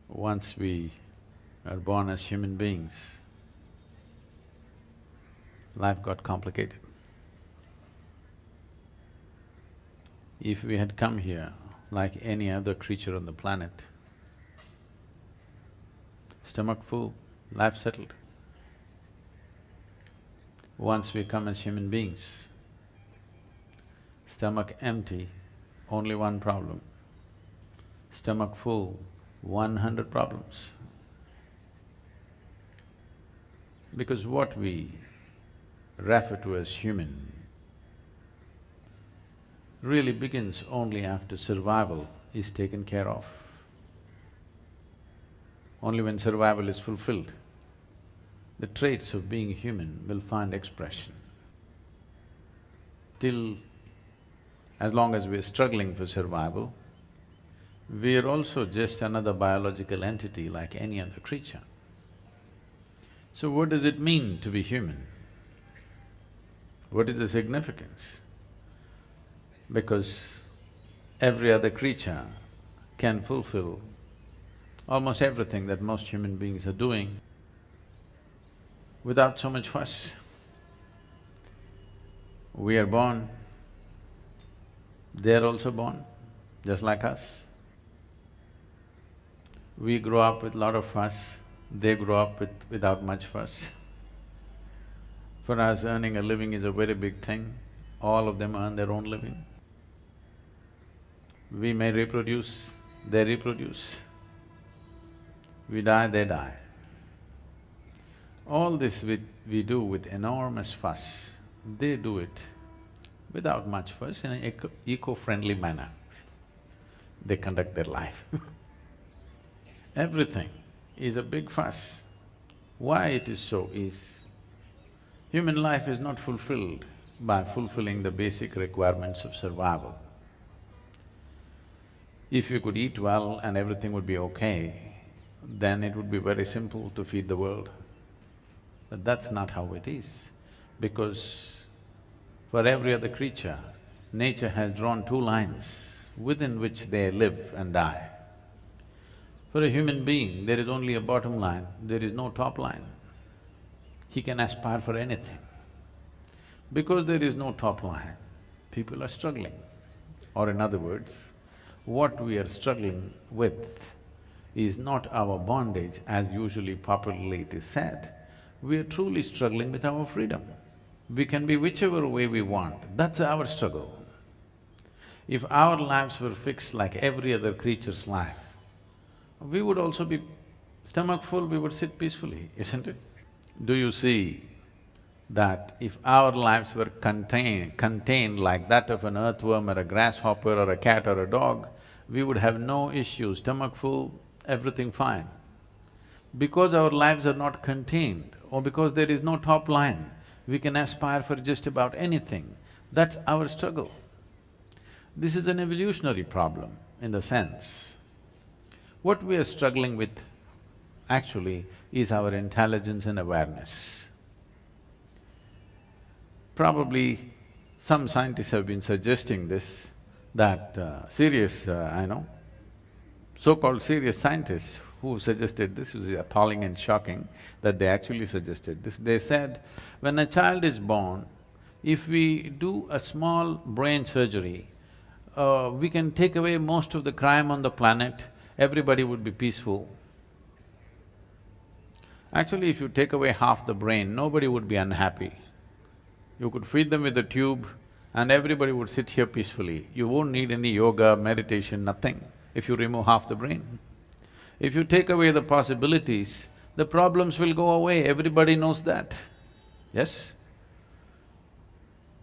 Once we are born as human beings, life got complicated. If we had come here like any other creature on the planet, stomach full, life settled. Once we come as human beings, stomach empty, only one problem. Stomach full, 100 problems. Because what we refer to as human really begins only after survival is taken care of. Only when survival is fulfilled, the traits of being human will find expression. As long as we're struggling for survival, we're also just another biological entity like any other creature. So what does it mean to be human? What is the significance? Because every other creature can fulfill almost everything that most human beings are doing without so much fuss. We are born, they are also born, just like us. We grow up with lot of fuss, they grow up without much fuss. For us, earning a living is a very big thing. All of them earn their own living. We may reproduce, they reproduce. We die, they die. All this we do with enormous fuss. They do it without much fuss in an eco-friendly manner. They conduct their life Everything is a big fuss. Why it is so is, human life is not fulfilled by fulfilling the basic requirements of survival. If you could eat well and everything would be okay, then it would be very simple to feed the world. But that's not how it is, because for every other creature, nature has drawn two lines within which they live and die. For a human being, there is only a bottom line, there is no top line. He can aspire for anything. Because there is no top line, people are struggling. Or in other words, what we are struggling with is not our bondage as usually popularly it is said. We are truly struggling with our freedom. We can be whichever way we want, that's our struggle. If our lives were fixed like every other creature's life, we would also be stomach full, we would sit peacefully, isn't it? Do you see that if our lives were contained like that of an earthworm or a grasshopper or a cat or a dog, we would have no issues, stomach full, everything fine. Because our lives are not contained or because there is no top line, we can aspire for just about anything. That's our struggle. This is an evolutionary problem in the sense, what we are struggling with actually is our intelligence and awareness. Probably some scientists have been suggesting this, that so-called serious scientists who suggested this was appalling and shocking that they actually suggested this. They said, when a child is born, if we do a small brain surgery, we can take away most of the crime on the planet, everybody would be peaceful. Actually, if you take away half the brain, nobody would be unhappy. You could feed them with a tube and everybody would sit here peacefully. You won't need any yoga, meditation, nothing, if you remove half the brain. If you take away the possibilities, the problems will go away, everybody knows that, yes?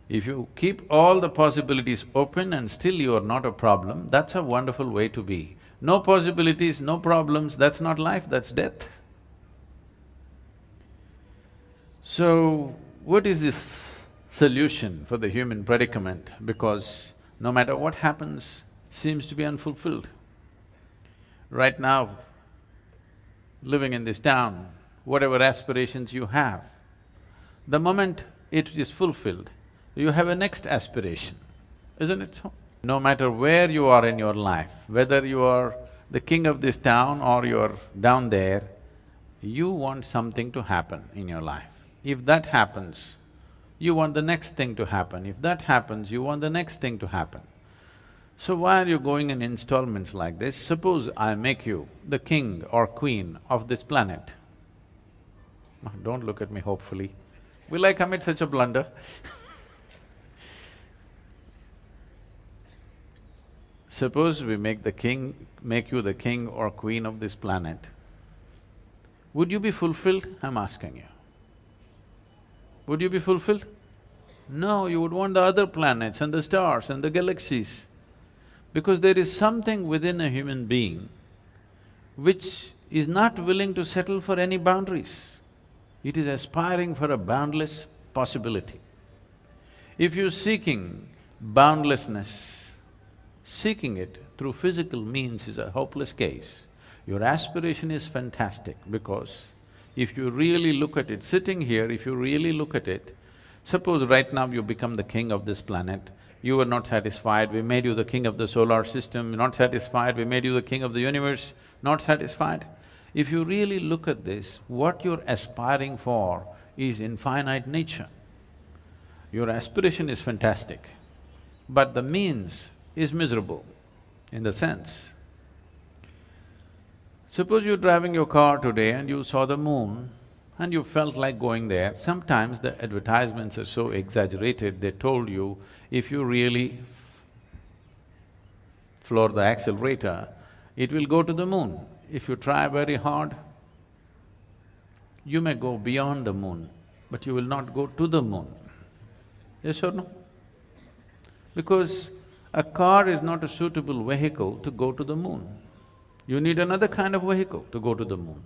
If you keep all the possibilities open and still you are not a problem, that's a wonderful way to be. No possibilities, no problems, that's not life, that's death. So, what is this solution for the human predicament? Because no matter what happens, seems to be unfulfilled. Right now, living in this town, whatever aspirations you have, the moment it is fulfilled, you have a next aspiration, isn't it so? No matter where you are in your life, whether you are the king of this town or you're down there, you want something to happen in your life. If that happens, you want the next thing to happen. If that happens, you want the next thing to happen. So why are you going in installments like this? Suppose I make you the king or queen of this planet. Don't look at me hopefully. Will I commit such a blunder? Suppose we make you the king or queen of this planet. Would you be fulfilled? I'm asking you. Would you be fulfilled? No, you would want the other planets and the stars and the galaxies. Because there is something within a human being which is not willing to settle for any boundaries. It is aspiring for a boundless possibility. If you're seeking boundlessness, seeking it through physical means is a hopeless case. Your aspiration is fantastic because if you really look at it, sitting here, if you really look at it, suppose right now you become the king of this planet, you were not satisfied, we made you the king of the solar system, not satisfied, we made you the king of the universe, not satisfied. If you really look at this, what you're aspiring for is infinite nature. Your aspiration is fantastic, but the means is miserable in the sense. Suppose you're driving your car today and you saw the moon and you felt like going there. Sometimes the advertisements are so exaggerated, they told you if you really floor the accelerator, it will go to the moon. If you try very hard, you may go beyond the moon, but you will not go to the moon. Yes or no? Because a car is not a suitable vehicle to go to the moon. You need another kind of vehicle to go to the moon.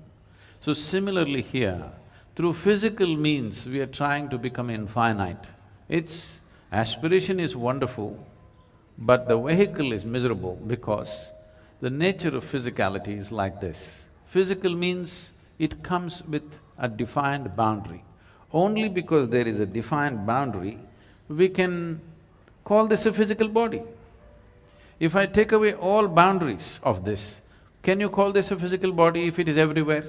So similarly here, through physical means we are trying to become infinite. Its aspiration is wonderful, but the vehicle is miserable because the nature of physicality is like this. Physical means it comes with a defined boundary. Only because there is a defined boundary, we can call this a physical body. If I take away all boundaries of this, can you call this a physical body if it is everywhere?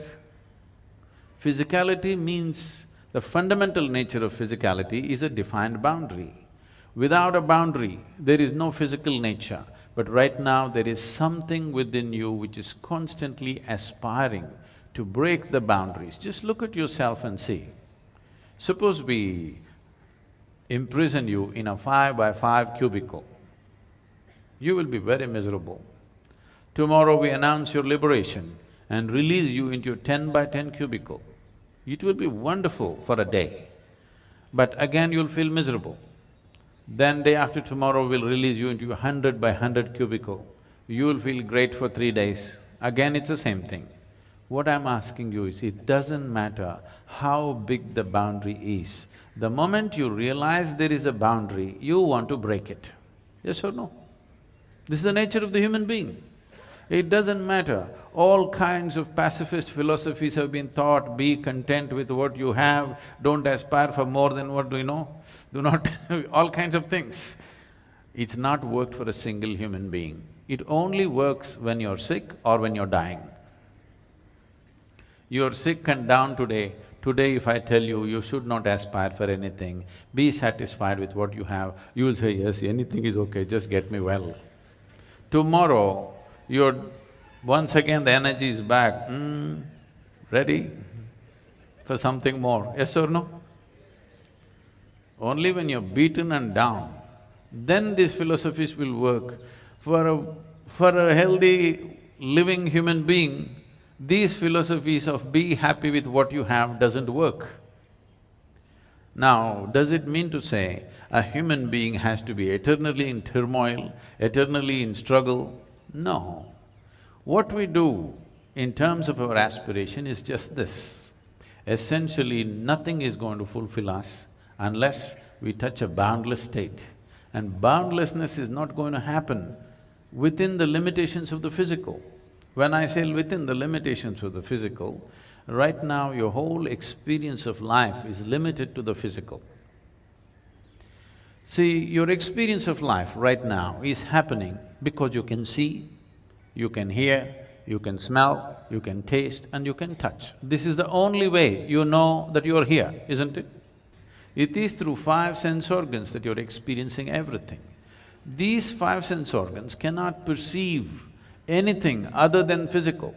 Physicality means the fundamental nature of physicality is a defined boundary. Without a boundary, there is no physical nature. But right now, there is something within you which is constantly aspiring to break the boundaries. Just look at yourself and see. Suppose we imprison you in a 5x5 cubicle, you will be very miserable. Tomorrow we announce your liberation and release you into your 10x10 cubicle. It will be wonderful for a day, but again you'll feel miserable. Then day after tomorrow we'll release you into a 100x100 cubicle. You will feel great for 3 days. Again it's the same thing. What I'm asking you is, it doesn't matter how big the boundary is. The moment you realize there is a boundary, you want to break it. Yes or no? This is the nature of the human being. It doesn't matter, all kinds of pacifist philosophies have been taught, be content with what you have, don't aspire for more than what you know, do not all kinds of things. It's not worked for a single human being. It only works when you're sick or when you're dying. You're sick and down today, if I tell you, you should not aspire for anything, be satisfied with what you have, you will say, yes, anything is okay, just get me well. Tomorrow, once again the energy is back, ready for something more, yes or no? Only when you're beaten and down, then these philosophies will work. For a healthy, living human being, these philosophies of be happy with what you have doesn't work. Now, does it mean to say a human being has to be eternally in turmoil, eternally in struggle? No. What we do in terms of our aspiration is just this. Essentially, nothing is going to fulfill us unless we touch a boundless state. And boundlessness is not going to happen within the limitations of the physical. When I say within the limitations of the physical, right now your whole experience of life is limited to the physical. See, your experience of life right now is happening because you can see, you can hear, you can smell, you can taste and you can touch. This is the only way you know that you're here, isn't it? It is through five sense organs that you're experiencing everything. These five sense organs cannot perceive anything other than physical.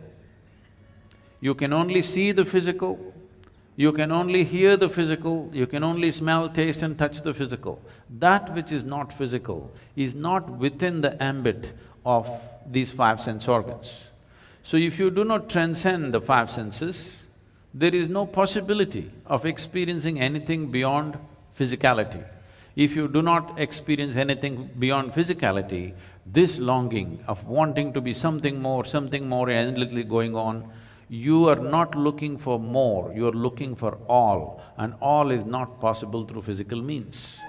You can only see the physical, you can only hear the physical, you can only smell, taste and touch the physical. That which is not physical is not within the ambit of these five sense organs. So if you do not transcend the five senses, there is no possibility of experiencing anything beyond physicality. If you do not experience anything beyond physicality, this longing of wanting to be something more endlessly going on, you are not looking for more, you are looking for all, and all is not possible through physical means.